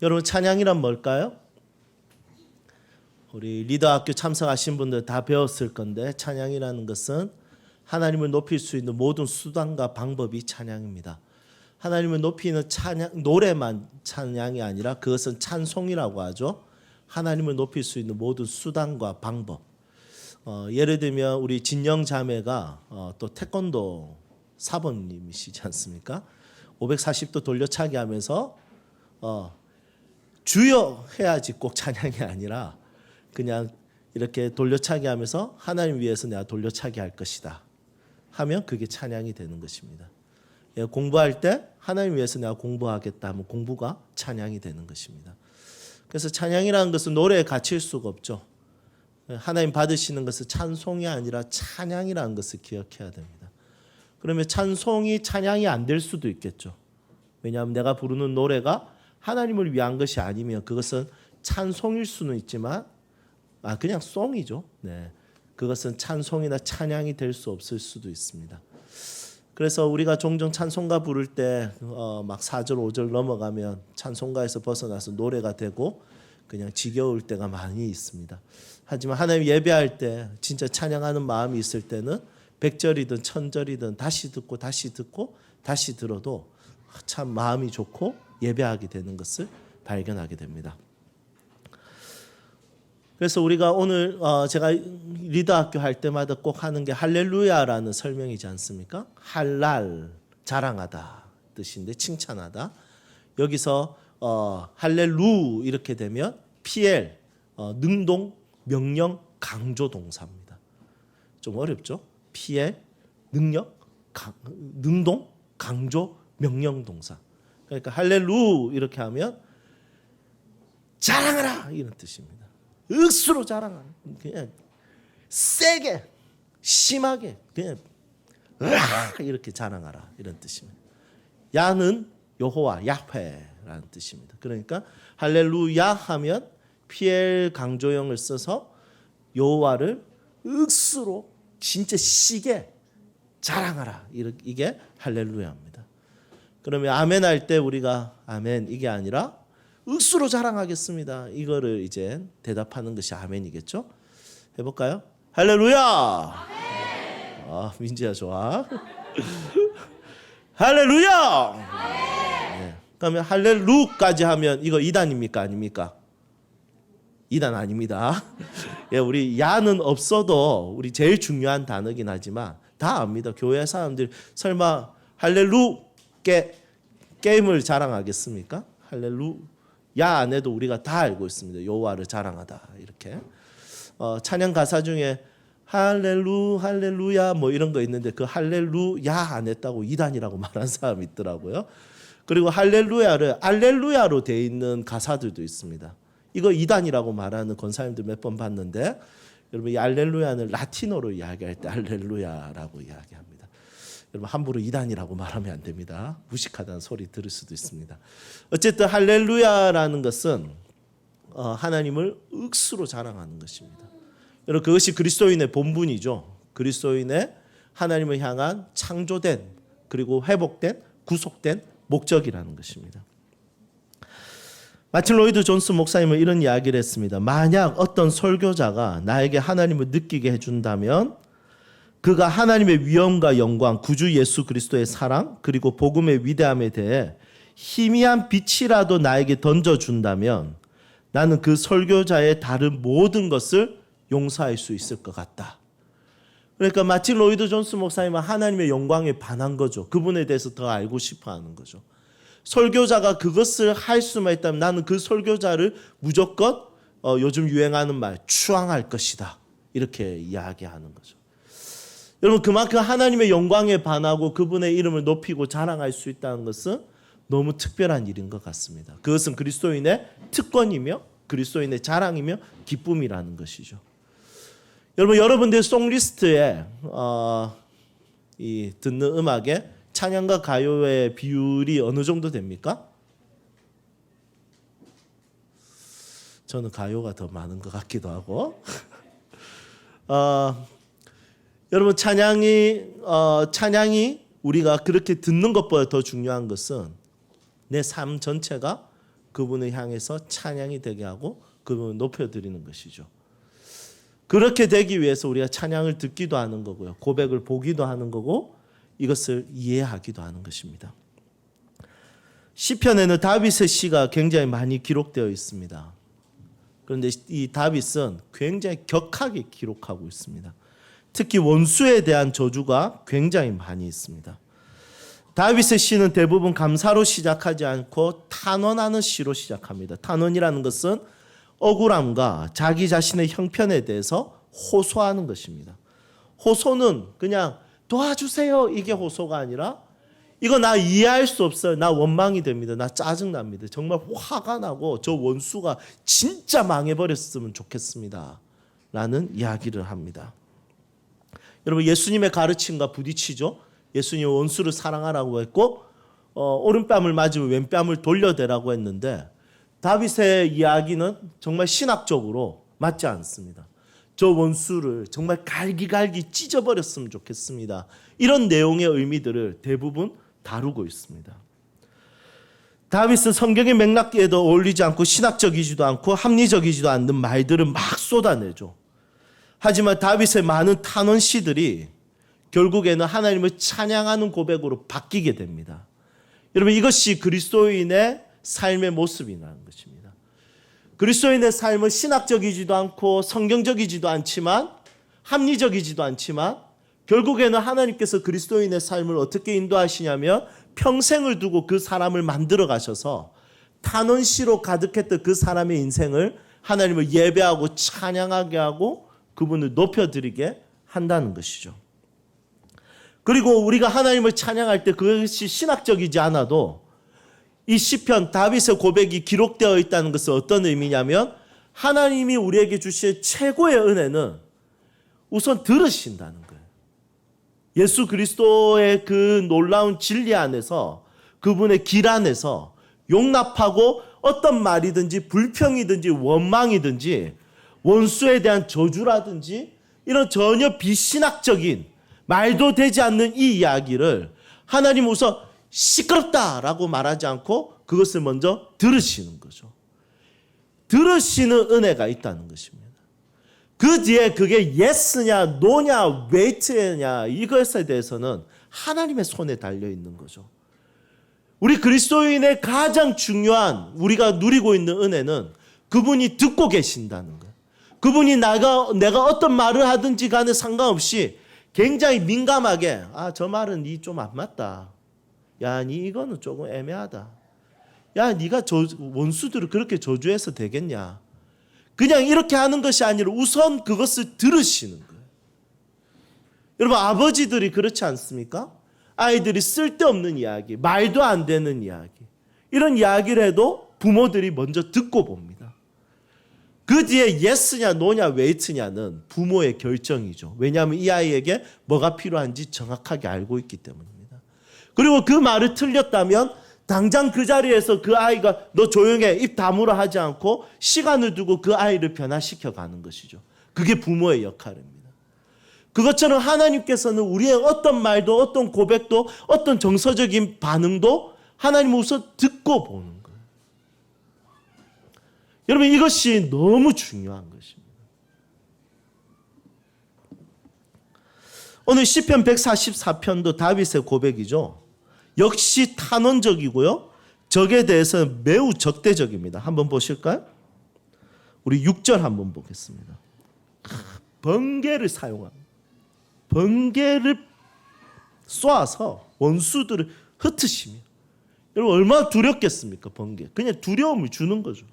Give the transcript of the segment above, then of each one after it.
여러분 찬양이란 뭘까요? 우리 리더학교 참석하신 분들 다 배웠을 건데 찬양이라는 것은 하나님을 높일 수 있는 모든 수단과 방법이 찬양입니다. 하나님을 높이는 찬양, 노래만 찬양이 아니라 그것은 찬송이라고 하죠. 하나님을 높일 수 있는 모든 수단과 방법. 예를 들면 우리 진영 자매가 또 태권도 사범님이시지 않습니까? 540도 돌려차기 하면서 주여 해야지 꼭 찬양이 아니라 그냥 이렇게 돌려차기 하면서 하나님 위해서 내가 돌려차기 할 것이다 하면 그게 찬양이 되는 것입니다. 공부할 때 하나님 위해서 내가 공부하겠다 하면 공부가 찬양이 되는 것입니다. 그래서 찬양이라는 것은 노래에 갇힐 수가 없죠. 하나님 받으시는 것은 찬송이 아니라 찬양이라는 것을 기억해야 됩니다. 그러면 찬송이 찬양이 안 될 수도 있겠죠. 왜냐하면 내가 부르는 노래가 하나님을 위한 것이 아니면 그것은 찬송일 수는 있지만 그냥 송이죠. 네. 그것은 찬송이나 찬양이 될 수 없을 수도 있습니다. 그래서 우리가 종종 찬송가 부를 때 막 4절 5절 넘어가면 찬송가에서 벗어나서 노래가 되고 그냥 지겨울 때가 많이 있습니다. 하지만 하나님 예배할 때 진짜 찬양하는 마음이 있을 때는 100절이든 1000절이든 다시 듣고 다시 듣고 다시 들어도 참 마음이 좋고 예배하게 되는 것을 발견하게 됩니다. 그래서 우리가 오늘 제가 리더학교 할 때마다 꼭 하는 게 할렐루야라는 설명이지 않습니까? 할랄, 자랑하다 뜻인데 칭찬하다. 여기서 할렐루 이렇게 되면 PL, 능동, 명령, 강조 동사입니다. 좀 어렵죠? PL, 능력, 능동, 강조, 명령 동사. 그러니까 할렐루 이렇게 하면 자랑하라 이런 뜻입니다. 억수로 자랑하라. 그냥 세게 심하게 그냥 이렇게 자랑하라 이런 뜻입니다. 야는 여호와 야훼라는 뜻입니다. 그러니까 할렐루야 하면 PL 강조형을 써서 여호와를 억수로 진짜 시게 자랑하라. 이게 할렐루야입니다. 그러면 아멘 할 때 우리가 아멘 이게 아니라 억수로 자랑하겠습니다. 이거를 이제 대답하는 것이 아멘이겠죠? 해볼까요? 할렐루야! 민지야 좋아. 할렐루야! 네. 그러면 할렐루까지 하면 이거 2단입니까? 아닙니까? 2단 아닙니다. 예, 우리 야는 없어도 우리 제일 중요한 단어긴 하지만 다 압니다. 교회 사람들 설마 할렐루 게임을 자랑하겠습니까? 할렐루야 안에도 우리가 다 알고 있습니다. 여호와를 자랑하다 이렇게. 찬양 가사 중에 할렐루야 뭐 이런 거 있는데 그 할렐루야 안 했다고 2단이라고 말한 사람이 있더라고요. 그리고 할렐루야를 알렐루야로 돼 있는 가사들도 있습니다. 이거 2단이라고 말하는 권사님들 몇 번 봤는데 여러분 이 알렐루야는 라틴어로 이야기할 때 알렐루야라고 이야기합니다. 여러분 함부로 2단이라고 말하면 안 됩니다. 무식하다는 소리 들을 수도 있습니다. 어쨌든 할렐루야라는 것은 하나님을 억수로 자랑하는 것입니다. 여러분 그것이 그리스도인의 본분이죠. 그리스도인의 하나님을 향한 창조된 그리고 회복된 구속된 목적이라는 것입니다. 마틴 로이드 존스 목사님은 이런 이야기를 했습니다. 만약 어떤 설교자가 나에게 하나님을 느끼게 해준다면 그가 하나님의 위엄과 영광, 구주 예수 그리스도의 사랑 그리고 복음의 위대함에 대해 희미한 빛이라도 나에게 던져준다면 나는 그 설교자의 다른 모든 것을 용서할 수 있을 것 같다. 그러니까 마틴 로이드 존스 목사님은 하나님의 영광에 반한 거죠. 그분에 대해서 더 알고 싶어하는 거죠. 설교자가 그것을 할 수만 있다면 나는 그 설교자를 무조건 요즘 유행하는 말 추앙할 것이다. 이렇게 이야기하는 거죠. 여러분 그만큼 하나님의 영광에 반하고 그분의 이름을 높이고 자랑할 수 있다는 것은 너무 특별한 일인 것 같습니다. 그것은 그리스도인의 특권이며 그리스도인의 자랑이며 기쁨이라는 것이죠. 여러분 여러분들 송리스트에 이 듣는 음악에 찬양과 가요의 비율이 어느 정도 됩니까? 저는 가요가 더 많은 것 같기도 하고 여러분 찬양이 우리가 그렇게 듣는 것보다 더 중요한 것은 내 삶 전체가 그분을 향해서 찬양이 되게 하고 그분을 높여드리는 것이죠. 그렇게 되기 위해서 우리가 찬양을 듣기도 하는 거고요. 고백을 보기도 하는 거고 이것을 이해하기도 하는 것입니다. 시편에는 다윗의 시가 굉장히 많이 기록되어 있습니다. 그런데 이 다윗은 굉장히 격하게 기록하고 있습니다. 특히 원수에 대한 저주가 굉장히 많이 있습니다. 다윗의 시는 대부분 감사로 시작하지 않고 탄원하는 시로 시작합니다. 탄원이라는 것은 억울함과 자기 자신의 형편에 대해서 호소하는 것입니다. 호소는 그냥 도와주세요 이게 호소가 아니라 이거 나 이해할 수 없어요. 나 원망이 됩니다. 나 짜증납니다. 정말 화가 나고 저 원수가 진짜 망해버렸으면 좋겠습니다. 라는 이야기를 합니다. 여러분 예수님의 가르침과 부딪히죠. 예수님이 원수를 사랑하라고 했고 오른뺨을 맞으면 왼뺨을 돌려대라고 했는데 다윗의 이야기는 정말 신학적으로 맞지 않습니다. 저 원수를 정말 갈기갈기 찢어버렸으면 좋겠습니다. 이런 내용의 의미들을 대부분 다루고 있습니다. 다윗은 성경의 맥락에도 어울리지 않고 신학적이지도 않고 합리적이지도 않는 말들을 막 쏟아내죠. 하지만 다윗의 많은 탄원 시들이 결국에는 하나님을 찬양하는 고백으로 바뀌게 됩니다. 여러분 이것이 그리스도인의 삶의 모습이라는 것입니다. 그리스도인의 삶은 신학적이지도 않고 성경적이지도 않지만 합리적이지도 않지만 결국에는 하나님께서 그리스도인의 삶을 어떻게 인도하시냐면 평생을 두고 그 사람을 만들어 가셔서 탄원시로 가득했던 그 사람의 인생을 하나님을 예배하고 찬양하게 하고 그분을 높여드리게 한다는 것이죠. 그리고 우리가 하나님을 찬양할 때 그것이 신학적이지 않아도 이 시편 다윗의 고백이 기록되어 있다는 것은 어떤 의미냐면 하나님이 우리에게 주실 최고의 은혜는 우선 들으신다는 거예요. 예수 그리스도의 그 놀라운 진리 안에서 그분의 길 안에서 용납하고 어떤 말이든지 불평이든지 원망이든지 원수에 대한 저주라든지 이런 전혀 비신학적인 말도 되지 않는 이 이야기를 하나님 우선 시끄럽다라고 말하지 않고 그것을 먼저 들으시는 거죠. 들으시는 은혜가 있다는 것입니다. 그 뒤에 그게 예스냐 노냐 웨이트냐 이것에 대해서는 하나님의 손에 달려 있는 거죠. 우리 그리스도인의 가장 중요한 우리가 누리고 있는 은혜는 그분이 듣고 계신다는 거예요. 그분이 내가 어떤 말을 하든지 간에 상관없이 굉장히 민감하게 저 말은 니 좀 안 맞다. 야, 니 이거는 조금 애매하다. 야, 니가 원수들을 그렇게 저주해서 되겠냐. 그냥 이렇게 하는 것이 아니라 우선 그것을 들으시는 거예요. 여러분 아버지들이 그렇지 않습니까? 아이들이 쓸데없는 이야기, 말도 안 되는 이야기 이런 이야기를 해도 부모들이 먼저 듣고 봅니다. 그 뒤에 예스냐 노냐 웨이트냐는 부모의 결정이죠. 왜냐하면 이 아이에게 뭐가 필요한지 정확하게 알고 있기 때문입니다. 그리고 그 말을 틀렸다면 당장 그 자리에서 그 아이가 너 조용해 입 다물어 하지 않고 시간을 두고 그 아이를 변화시켜 가는 것이죠. 그게 부모의 역할입니다. 그것처럼 하나님께서는 우리의 어떤 말도 어떤 고백도 어떤 정서적인 반응도 하나님 우선 듣고 보는 거예요. 여러분 이것이 너무 중요한 것입니다. 오늘 시편 144편도 다윗의 고백이죠. 역시 탄원적이고요. 적에 대해서는 매우 적대적입니다. 한번 보실까요? 우리 6절 한번 보겠습니다. 번개를 사용합니다. 번개를 쏘아서 원수들을 흩으시며. 여러분 얼마나 두렵겠습니까? 번개. 그냥 두려움을 주는 거죠.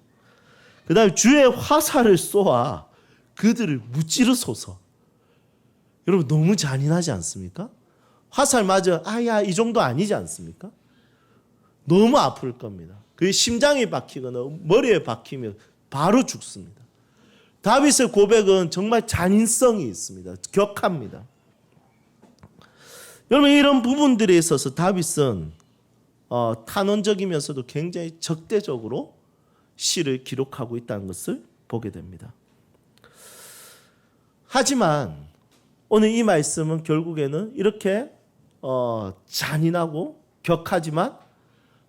그 다음에 주의 화살을 쏘아 그들을 무찌르소서. 여러분 너무 잔인하지 않습니까? 화살 맞아 아야 이 정도 아니지 않습니까? 너무 아플 겁니다. 그게 심장에 박히거나 머리에 박히면 바로 죽습니다. 다윗의 고백은 정말 잔인성이 있습니다. 격합니다. 여러분 이런 부분들에 있어서 다윗은 탄원적이면서도 굉장히 적대적으로 시를 기록하고 있다는 것을 보게 됩니다. 하지만 오늘 이 말씀은 결국에는 이렇게 잔인하고 격하지만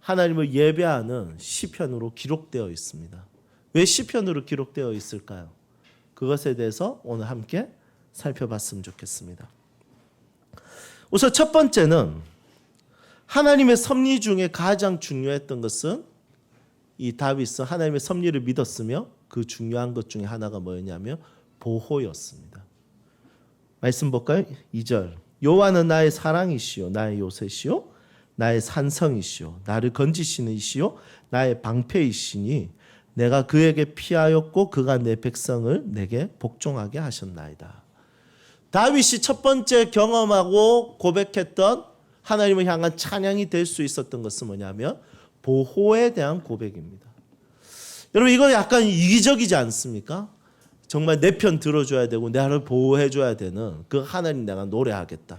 하나님을 예배하는 시편으로 기록되어 있습니다. 왜 시편으로 기록되어 있을까요? 그것에 대해서 오늘 함께 살펴봤으면 좋겠습니다. 우선 첫 번째는 하나님의 섭리 중에 가장 중요했던 것은 이 다윗은 하나님의 섭리를 믿었으며 그 중요한 것 중에 하나가 뭐였냐면 보호였습니다. 말씀 볼까요? 2절. 여호와는 나의 사랑이시요 나의 요새시요 나의 산성이시요 나를 건지시는 이시요 나의 방패이시니 내가 그에게 피하였고 그가 내 백성을 내게 복종하게 하셨나이다. 다윗이 첫 번째 경험하고 고백했던 하나님을 향한 찬양이 될 수 있었던 것은 뭐냐면 보호에 대한 고백입니다. 여러분 이건 약간 이기적이지 않습니까? 정말 내 편 들어줘야 되고 나를 보호해줘야 되는 그 하나님 내가 노래하겠다.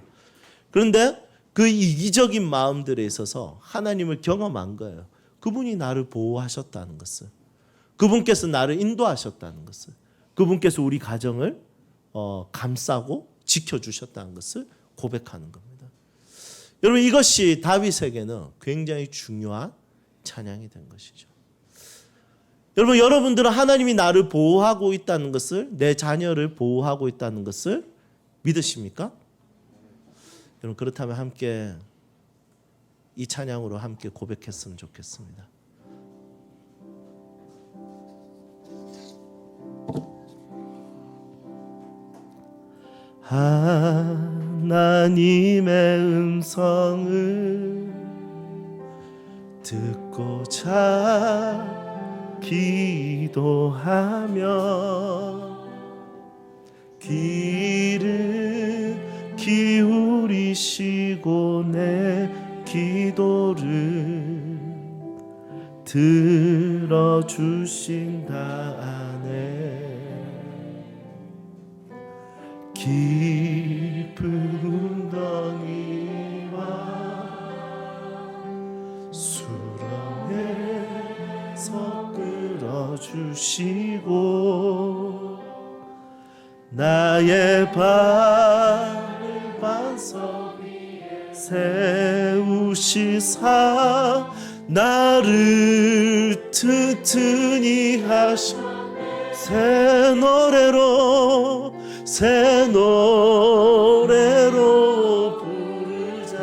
그런데 그 이기적인 마음들에 있어서 하나님을 경험한 거예요. 그분이 나를 보호하셨다는 것을, 그분께서 나를 인도하셨다는 것을, 그분께서 우리 가정을 감싸고 지켜주셨다는 것을 고백하는 겁니다. 여러분 이것이 다윗에게는 굉장히 중요한 찬양이 된 것이죠. 여러분 여러분들은 하나님이 나를 보호하고 있다는 것을, 내 자녀를 보호하고 있다는 것을 믿으십니까? 여러분 그렇다면 함께 이 찬양으로 함께 고백했으면 좋겠습니다. 하나님의 음성을 듣고자 기도하며 귀를 기울이시고 내 기도를 들어주신다 하네. 깊은 웅덩이와 수렁에서 끌어주시고 나의 발을 반석 위에 세우시사 나를 튼튼히 하시 새 노래로 부르자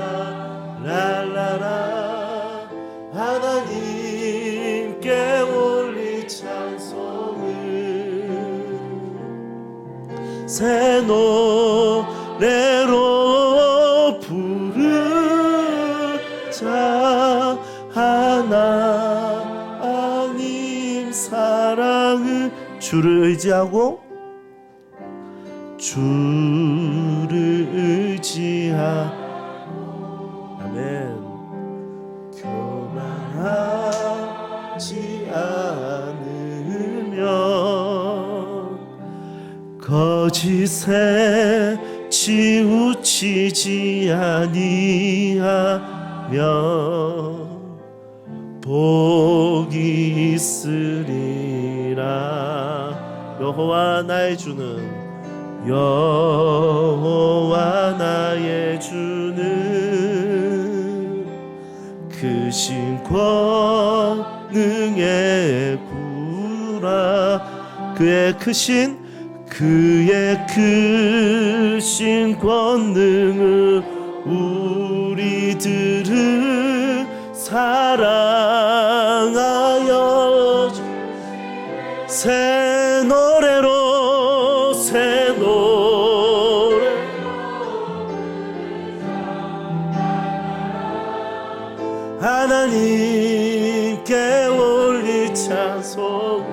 랄라라. 하나님께 올리 찬송을 새 노래로 부르자. 하나님 사랑을 주를 의지하고 주를 의지하고 아멘. 교만하지 않으며 거짓에 치우치지 아니하며 복이 있으리라. 여호와 나의 주는 여호와 나의 주는 크신 권능의 구라. 그의 크신 권능을 우리들을 사랑하여 새 노래로 새 노래 하나님께 올릴 찬송을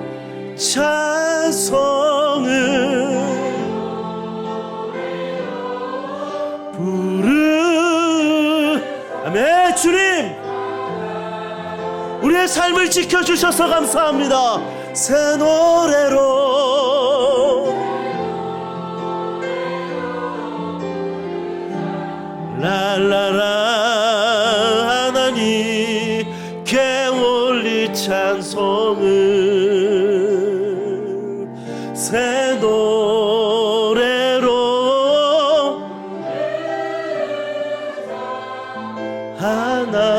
아멘. 주님 우리의 삶을 지켜주셔서 감사합니다. 새 노래로 랄라라 하나님께 올릴 찬송을 새 노래로 하나님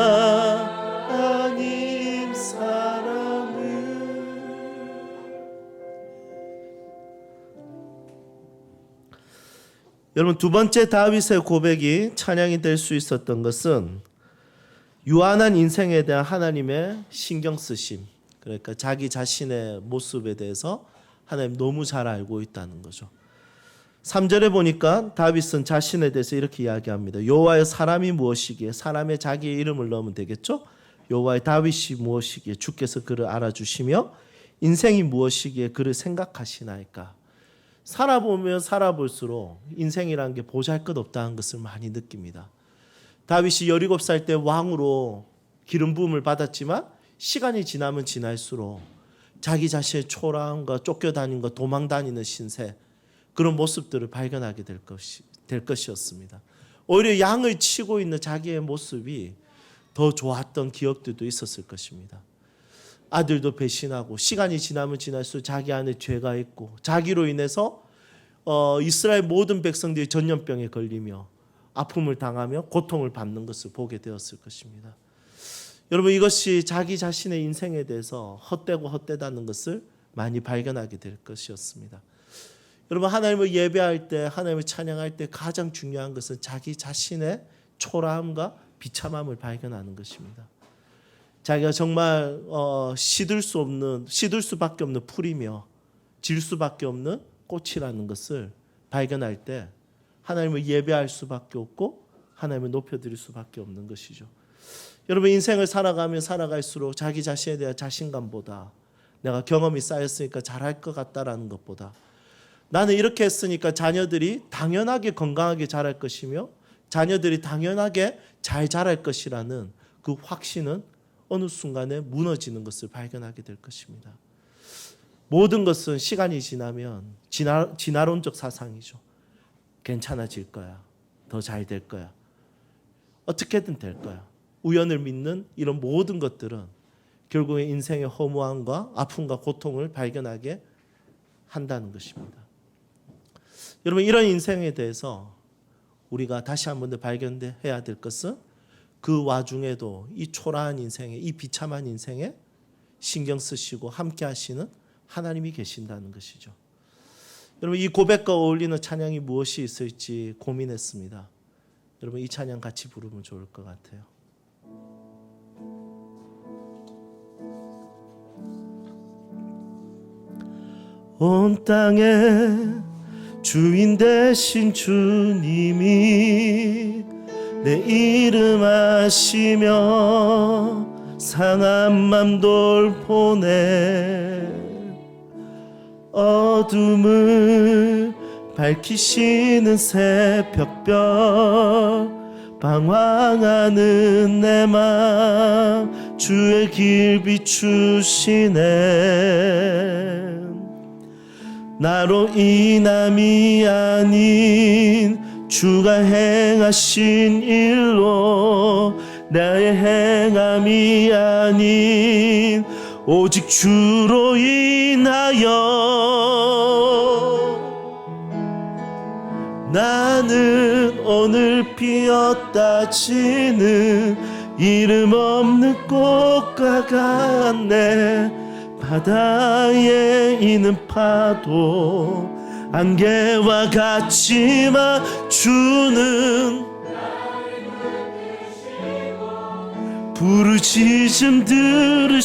여러분, 두 번째 다윗의 고백이 찬양이 될 수 있었던 것은 유한한 인생에 대한 하나님의 신경 쓰심, 그러니까 자기 자신의 모습에 대해서 하나님 너무 잘 알고 있다는 거죠. 3절에 보니까 다윗은 자신에 대해서 이렇게 이야기합니다. 여호와의 사람이 무엇이기에, 사람의 자기의 이름을 넣으면 되겠죠. 여호와의 다윗이 무엇이기에 주께서 그를 알아주시며 인생이 무엇이기에 그를 생각하시나이까. 살아보면 살아볼수록 인생이라는 게 보잘것없다는 것을 많이 느낍니다. 다윗이 17살 때 왕으로 기름 부음을 받았지만 시간이 지나면 지날수록 자기 자신의 초라함과 쫓겨다니는 도망다니는 신세, 그런 모습들을 발견하게 될 것이었습니다. 오히려 양을 치고 있는 자기의 모습이 더 좋았던 기억들도 있었을 것입니다. 아들도 배신하고 시간이 지나면 지날수록 자기 안에 죄가 있고 자기로 인해서 이스라엘 모든 백성들이 전염병에 걸리며 아픔을 당하며 고통을 받는 것을 보게 되었을 것입니다. 여러분, 이것이 자기 자신의 인생에 대해서 헛되고 헛되다는 것을 많이 발견하게 될 것이었습니다. 여러분, 하나님을 예배할 때, 하나님을 찬양할 때 가장 중요한 것은 자기 자신의 초라함과 비참함을 발견하는 것입니다. 자기가 정말 시들 수밖에 없는 풀이며 질 수밖에 없는 꽃이라는 것을 발견할 때 하나님을 예배할 수밖에 없고 하나님을 높여드릴 수밖에 없는 것이죠. 여러분, 인생을 살아가면 살아갈수록 자기 자신에 대한 자신감보다 내가 경험이 쌓였으니까 잘할 것 같다라는 것보다 나는 이렇게 했으니까 자녀들이 당연하게 건강하게 자랄 것이며 자녀들이 당연하게 잘 자랄 것이라는 그 확신은 어느 순간에 무너지는 것을 발견하게 될 것입니다. 모든 것은 시간이 지나면 진화론적 사상이죠. 괜찮아질 거야. 더 잘 될 거야. 어떻게든 될 거야. 우연을 믿는 이런 모든 것들은 결국에 인생의 허무함과 아픔과 고통을 발견하게 한다는 것입니다. 여러분, 이런 인생에 대해서 우리가 다시 한 번 더 발견해야 될 것은 그 와중에도 이 초라한 인생에, 이 비참한 인생에 신경 쓰시고 함께 하시는 하나님이 계신다는 것이죠. 여러분, 이 고백과 어울리는 찬양이 무엇이 있을지 고민했습니다. 여러분, 이 찬양 같이 부르면 좋을 것 같아요. 온 땅에 주인 되신 주님이 내 이름 아시며 상한 맘 돌보네. 어둠을 밝히시는 새벽별 방황하는 내 맘 주의 길 비추시네. 나로 인함이 아닌 주가 행하신 일로 나의 행함이 아닌 오직 주로 인하여 나는 오늘 피었다 지는 이름 없는 꽃과 같네. 바다에 있는 파도 안개와 같지만 주는 부르짖음 들으시며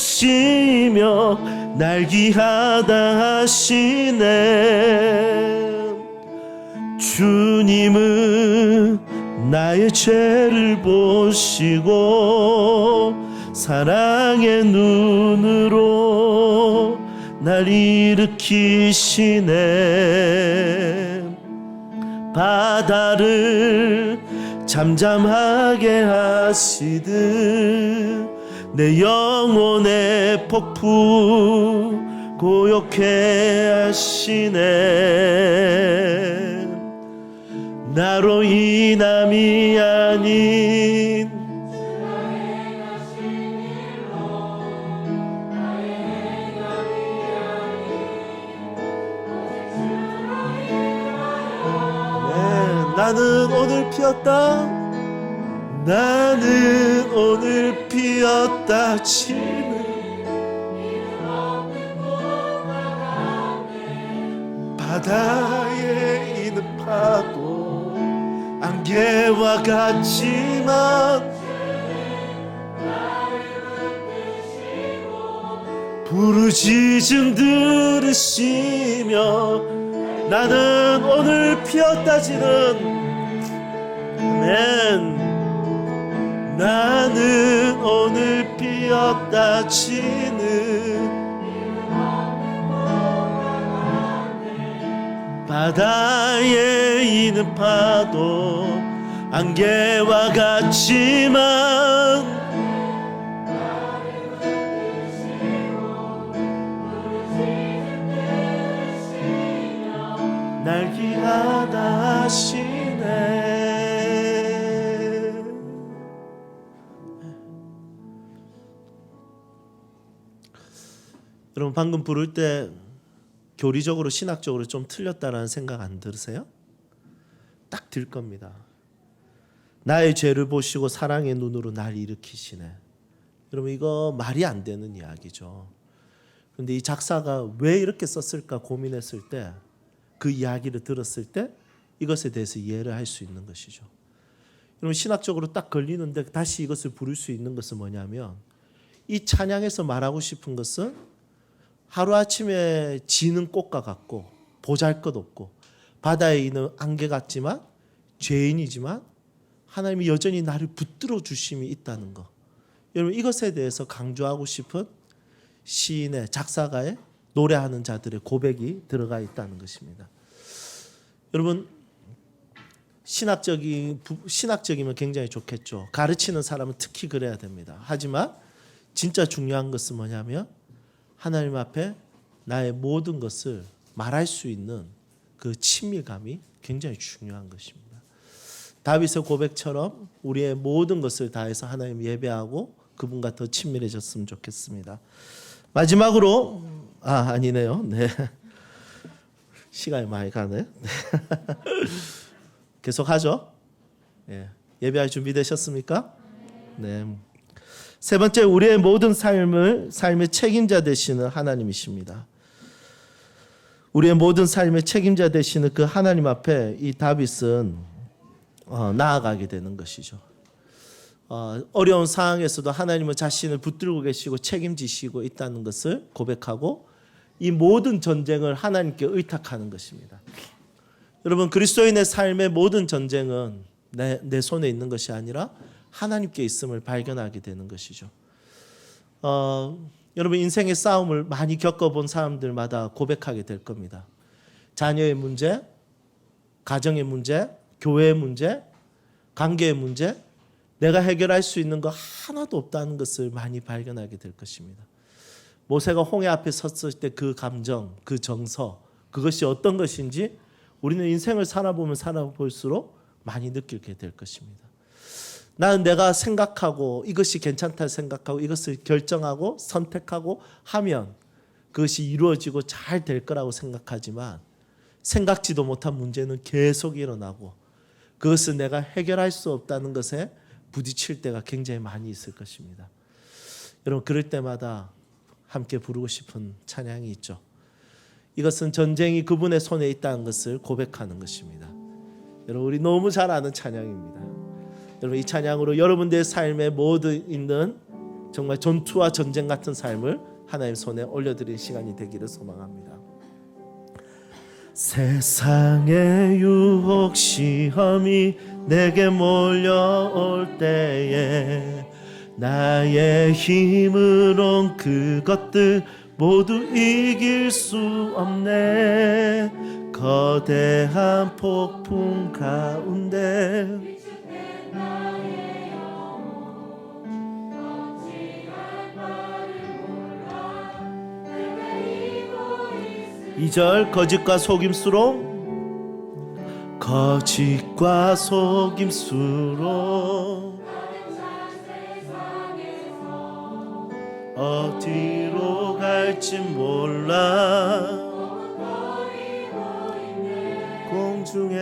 날 귀하다 하시네. 주님은 나의 죄를 보시고 사랑의 눈으로 날 일으키시네. 바다를 잠잠하게 하시듯 내 영혼의 폭풍 고요케 하시네. 나로 인함이 아닌 나는 오늘 피었다. 나는 오늘 피었다 지는 바다에 있는 파도 안개와 같지만 부르짖음 들으시며 나는 오늘 피었다지는 아멘. 나는 오늘 피었다지는 바다에 있는 파도 안개와 같지만 날 귀하다 하시네. 여러분 방금 부를 때 교리적으로 신학적으로 좀 틀렸다라는 생각 안 들으세요? 딱 들 겁니다. 나의 죄를 보시고 사랑의 눈으로 날 일으키시네. 여러분 이거 말이 안 되는 이야기죠. 그런데 이 작사가 왜 이렇게 썼을까 고민했을 때 그 이야기를 들었을 때 이것에 대해서 이해를 할 수 있는 것이죠. 여러분 신학적으로 딱 걸리는데 다시 이것을 부를 수 있는 것은 뭐냐면 이 찬양에서 말하고 싶은 것은 하루아침에 지는 꽃과 같고 보잘것없고 바다에 있는 안개 같지만 죄인이지만 하나님이 여전히 나를 붙들어 주심이 있다는 것. 여러분 이것에 대해서 강조하고 싶은 시인의 작사가의 노래하는 자들의 고백이 들어가 있다는 것입니다. 여러분 신학적이면 굉장히 좋겠죠. 가르치는 사람은 특히 그래야 됩니다. 하지만 진짜 중요한 것은 뭐냐면 하나님 앞에 나의 모든 것을 말할 수 있는 그 친밀감이 굉장히 중요한 것입니다. 다윗의 고백처럼 우리의 모든 것을 다해서 하나님 예배하고 그분과 더 친밀해졌으면 좋겠습니다. 마지막으로 아니네요. 네. 시간이 많이 가네. 계속 하죠. 예. 예배할 준비 되셨습니까? 네. 세 번째, 우리의 모든 삶의 책임자 되시는 하나님이십니다. 우리의 모든 삶의 책임자 되시는 그 하나님 앞에 이 다윗은 나아가게 되는 것이죠. 어려운 상황에서도 하나님은 자신을 붙들고 계시고 책임지시고 있다는 것을 고백하고 이 모든 전쟁을 하나님께 의탁하는 것입니다. 여러분 그리스도인의 삶의 모든 전쟁은 내 손에 있는 것이 아니라 하나님께 있음을 발견하게 되는 것이죠. 여러분 인생의 싸움을 많이 겪어본 사람들마다 고백하게 될 겁니다. 자녀의 문제, 가정의 문제, 교회의 문제, 관계의 문제, 내가 해결할 수 있는 거 하나도 없다는 것을 많이 발견하게 될 것입니다. 모세가 홍해 앞에 섰을 때 그 감정, 그 정서, 그것이 어떤 것인지 우리는 인생을 살아보면 살아볼수록 많이 느끼게 될 것입니다. 나는 내가 생각하고 이것이 괜찮다 생각하고 이것을 결정하고 선택하고 하면 그것이 이루어지고 잘 될 거라고 생각하지만 생각지도 못한 문제는 계속 일어나고 그것을 내가 해결할 수 없다는 것에 부딪힐 때가 굉장히 많이 있을 것입니다. 여러분 그럴 때마다 함께 부르고 싶은 찬양이 있죠. 이것은 전쟁이 그분의 손에 있다는 것을 고백하는 것입니다. 여러분 우리 너무 잘 아는 찬양입니다. 여러분 이 찬양으로 여러분들의 삶에 모두 있는 정말 전투와 전쟁 같은 삶을 하나님 손에 올려드리는 시간이 되기를 소망합니다. 세상의 유혹 시험이 내게 몰려올 때에 나의 힘으론 그것들 모두 이길 수 없네. 거대한 폭풍 가운데 이 절 거짓과 속임수로 어디로 갈지 몰라 공중에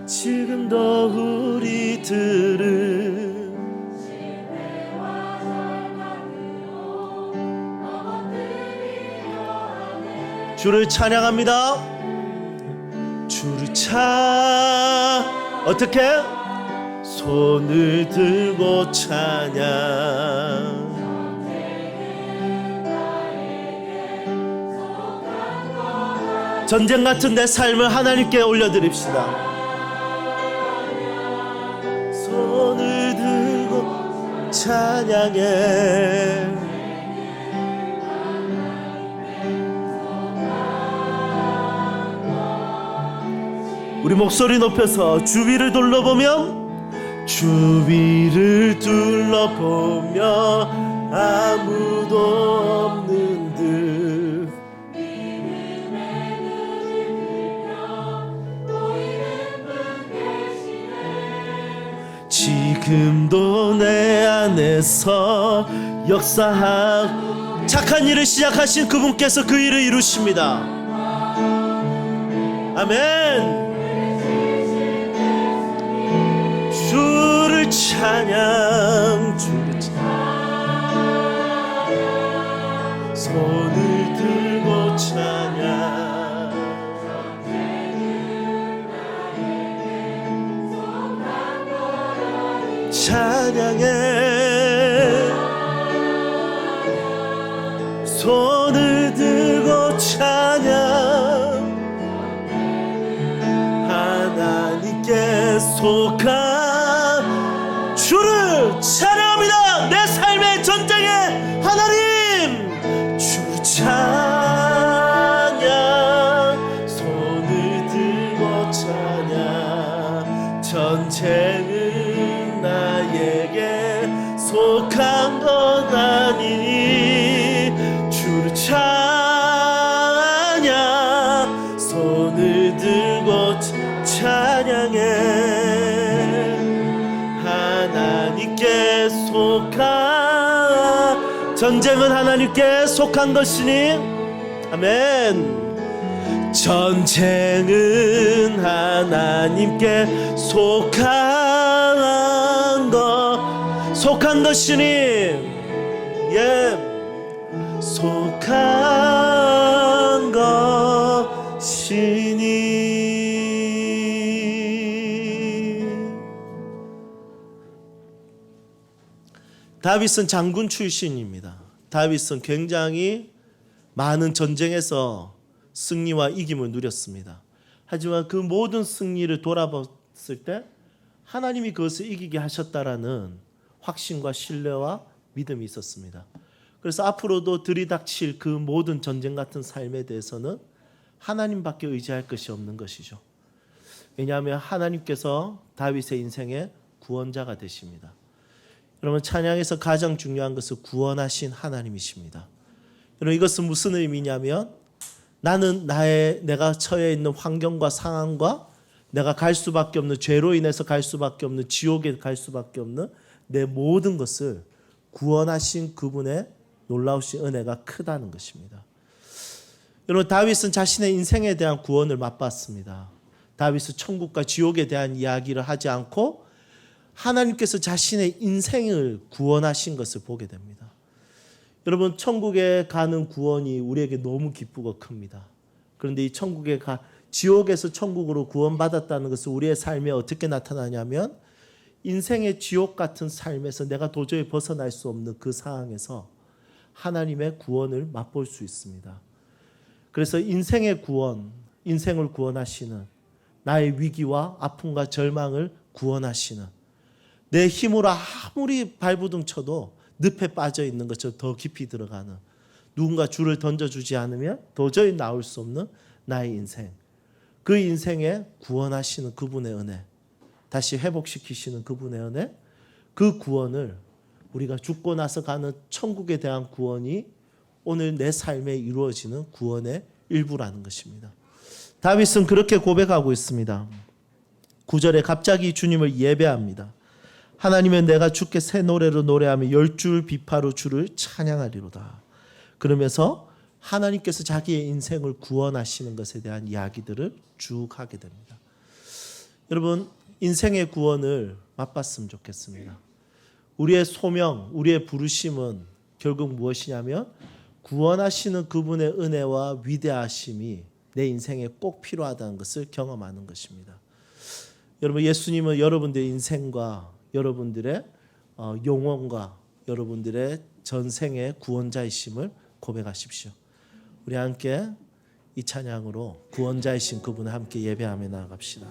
지금도 우리들은 주를 찬양합니다. 어떻게? 손을 들고 찬양. 전쟁 같은 내 삶을 하나님께 올려드립시다. 손을 들고 찬양해. 우리 목소리 높여서 주위를 둘러보면, 주위를 둘러보며 아무도 없는 듯 지금도 내 안에서 역사하고 착한 일을 시작하신 그분께서 그 일을 이루십니다. 아멘. 주를 찬양, 주를 찬양, 손을 들고 찬양. 찬양해. 손을 들고 찬양. 하나님께 속한 주를 찬양합니다. 내 삶의 전쟁에 하나님 주를 찬양. 손을 들고 찬양. 전쟁은 나에게 속한 것 아니. 주를 찬양. 손을 들고 찬양해. 하나님께 속한 전쟁은 하나님께 속한 것이니. 아멘. 전쟁은 하나님께 속한 것이니. 예, 속한 것이니. 다윗은 장군 출신입니다. 다윗은 굉장히 많은 전쟁에서 승리와 이김을 누렸습니다. 하지만 그 모든 승리를 돌아봤을 때 하나님이 그것을 이기게 하셨다라는 확신과 신뢰와 믿음이 있었습니다. 그래서 앞으로도 들이닥칠 그 모든 전쟁 같은 삶에 대해서는 하나님밖에 의지할 것이 없는 것이죠. 왜냐하면 하나님께서 다윗의 인생의 구원자가 되십니다. 여러분, 찬양에서 가장 중요한 것은 구원하신 하나님이십니다. 여러분, 이것은 무슨 의미냐면, 나는 내가 처해 있는 환경과 상황과 내가 갈 수밖에 없는, 죄로 인해서 갈 수밖에 없는, 지옥에 갈 수밖에 없는 내 모든 것을 구원하신 그분의 놀라우신 은혜가 크다는 것입니다. 여러분, 다윗은 자신의 인생에 대한 구원을 맛봤습니다. 다윗은 천국과 지옥에 대한 이야기를 하지 않고 하나님께서 자신의 인생을 구원하신 것을 보게 됩니다. 여러분, 천국에 가는 구원이 우리에게 너무 기쁘고 큽니다. 그런데 이 지옥에서 천국으로 구원받았다는 것은 우리의 삶에 어떻게 나타나냐면, 인생의 지옥 같은 삶에서 내가 도저히 벗어날 수 없는 그 상황에서 하나님의 구원을 맛볼 수 있습니다. 그래서 인생의 구원, 인생을 구원하시는, 나의 위기와 아픔과 절망을 구원하시는, 내 힘으로 아무리 발부둥 쳐도 늪에 빠져 있는 것처럼 더 깊이 들어가는, 누군가 줄을 던져주지 않으면 도저히 나올 수 없는 나의 인생, 그 인생에 구원하시는 그분의 은혜, 다시 회복시키시는 그분의 은혜, 그 구원을 우리가 죽고 나서 가는 천국에 대한 구원이 오늘 내 삶에 이루어지는 구원의 일부라는 것입니다. 다윗은 그렇게 고백하고 있습니다. 9절에 갑자기 주님을 예배합니다. 하나님은 내가 주께 새 노래로 노래하며 10줄 비파로 주를 찬양하리로다. 그러면서 하나님께서 자기의 인생을 구원하시는 것에 대한 이야기들을 쭉 하게 됩니다. 여러분, 인생의 구원을 맛봤으면 좋겠습니다. 우리의 소명, 우리의 부르심은 결국 무엇이냐면, 구원하시는 그분의 은혜와 위대하심이 내 인생에 꼭 필요하다는 것을 경험하는 것입니다. 여러분, 예수님은 여러분들의 인생과 여러분들의 영혼과 여러분들의 전생의 구원자이심을 고백하십시오. 우리 함께 이 찬양으로 구원자이신 그분을 함께 예배하며 나아갑시다.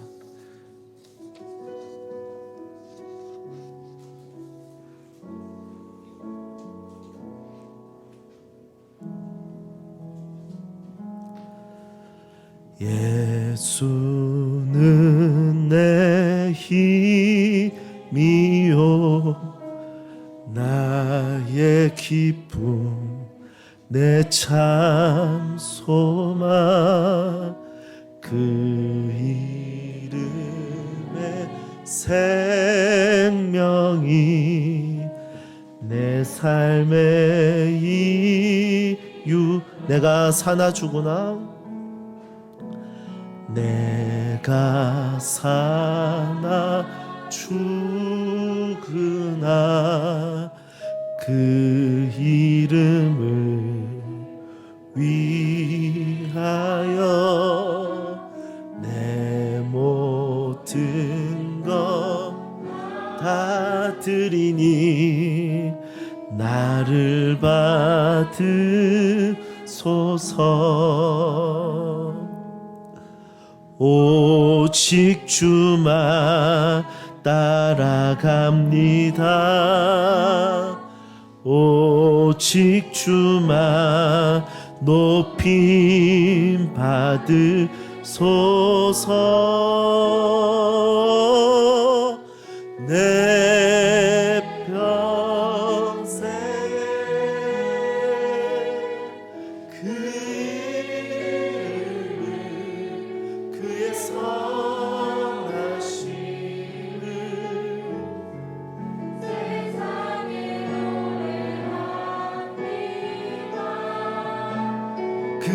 예수는 내 힘이요 나의 기쁨 내 참 소망 그 이름의 생명이 내 삶의 이유 내가 사나 죽으나 내가 사나 죽으나 그 이름을 위하여 내 모든 것 다 드리니 나를 받으소서. 오직 주만 따라갑니다. 오직 주만 높임 받으소서. 내 평생에 그 이름을 그의 선하심을 세상에 노래합니다. 그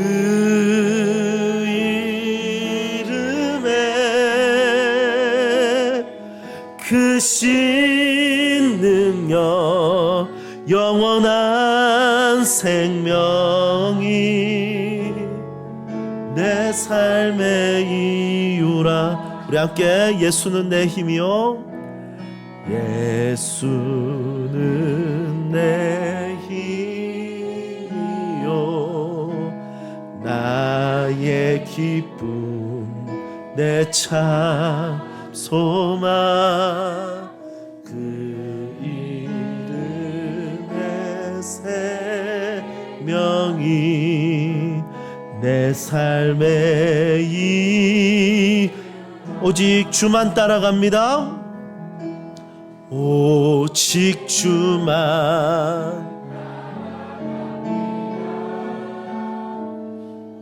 이름에 크신 능력 영원한 생명이 내 삶의 이유라. 우리 함께 예수는 내 힘이요 예수는 내 힘이요 나의 기쁨 내 참 소망 그 이름의 생명이 내 삶의 오직 주만 따라갑니다. 오직 주만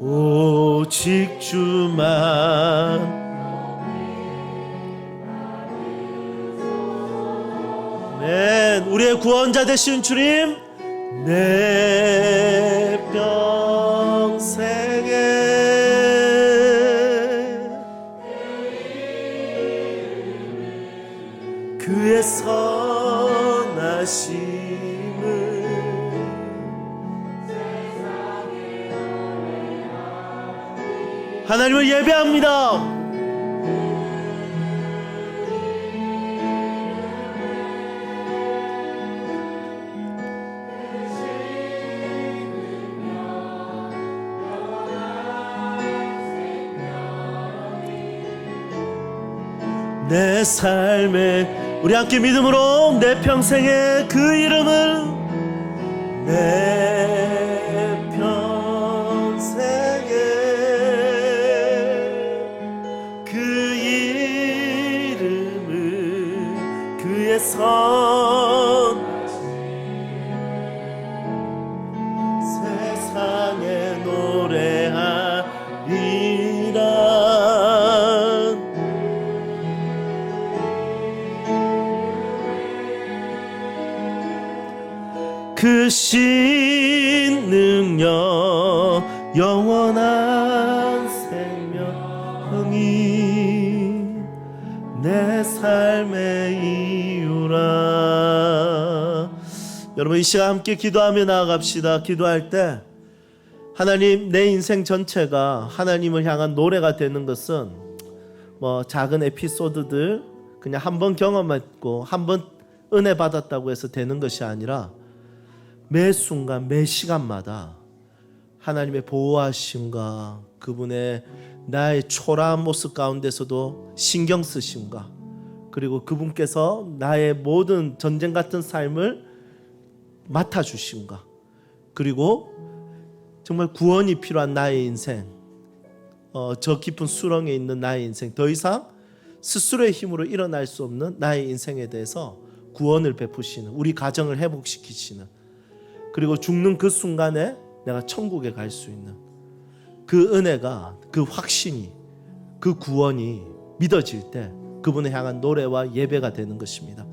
오직 주만 아멘. 우리의 구원자 되신 주님 내 평생에 그의 선하심을 하나님을 예배합니다. 내 삶에 우리 함께 믿음으로 내 평생에 그 이름을 내 평생에 그 이름을 그의 선 세상에 노래하리라. 그 신 능력 영원한 생명이 내 삶의 이유라. 여러분 이 시간 함께 기도하며 나아갑시다. 기도할 때 하나님, 내 인생 전체가 하나님을 향한 노래가 되는 것은 뭐 작은 에피소드들 그냥 한 번 경험했고 한 번 은혜 받았다고 해서 되는 것이 아니라 매 순간 매 시간마다 하나님의 보호하심과 그분의 나의 초라한 모습 가운데서도 신경 쓰심과 그리고 그분께서 나의 모든 전쟁 같은 삶을 맡아주심과 그리고 정말 구원이 필요한 나의 인생, 저 깊은 수렁에 있는 나의 인생, 더 이상 스스로의 힘으로 일어날 수 없는 나의 인생에 대해서 구원을 베푸시는, 우리 가정을 회복시키시는, 그리고 죽는 그 순간에 내가 천국에 갈 수 있는 그 은혜가, 그 확신이, 그 구원이 믿어질 때 그분을 향한 노래와 예배가 되는 것입니다.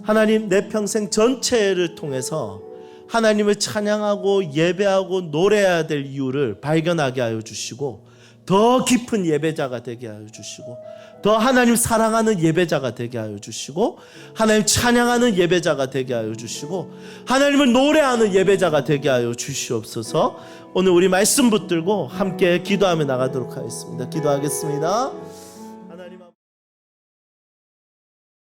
하나님, 내 평생 전체를 통해서 하나님을 찬양하고 예배하고 노래해야 될 이유를 발견하게 하여 주시고 더 깊은 예배자가 되게 하여 주시고 더 하나님 사랑하는 예배자가 되게 하여 주시고 하나님 찬양하는 예배자가 되게 하여 주시고 하나님을 노래하는 예배자가 되게 하여 주시옵소서. 오늘 우리 말씀 붙들고 함께 기도하며 나가도록 하겠습니다. 기도하겠습니다.